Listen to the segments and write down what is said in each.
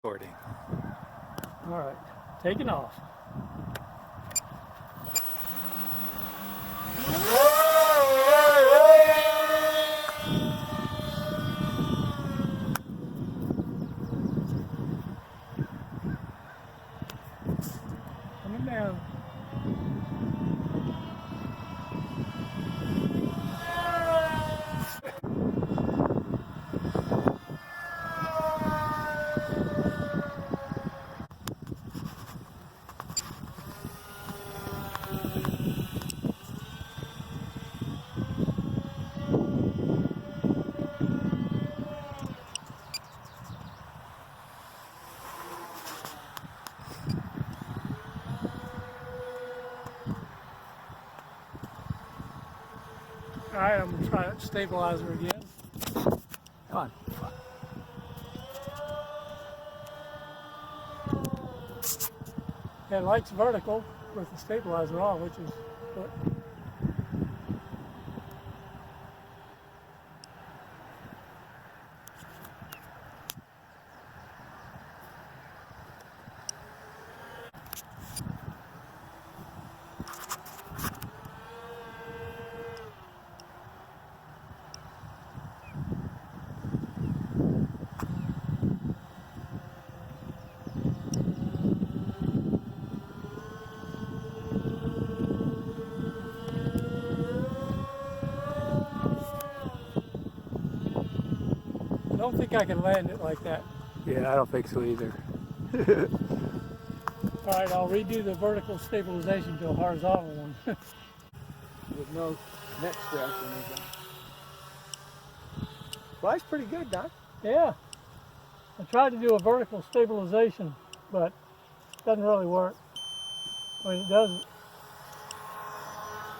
Recording. All right, taking off. Coming down. All right, I'm gonna try that stabilizer again. Come on. Yeah, it likes vertical with the stabilizer on, which is good. I don't think I can land it like that. Yeah, I don't think so either. All right, I'll redo the vertical stabilization to a horizontal one. With no neck strap or anything. Flies pretty good, Don. Yeah, I tried to do a vertical stabilization, but it doesn't really work. I mean, it doesn't.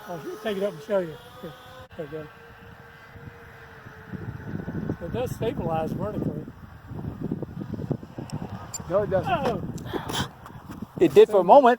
I'll take it up and show you. Here, there you go. So it does stabilize vertically. No, it doesn't. Oh! It did for a moment.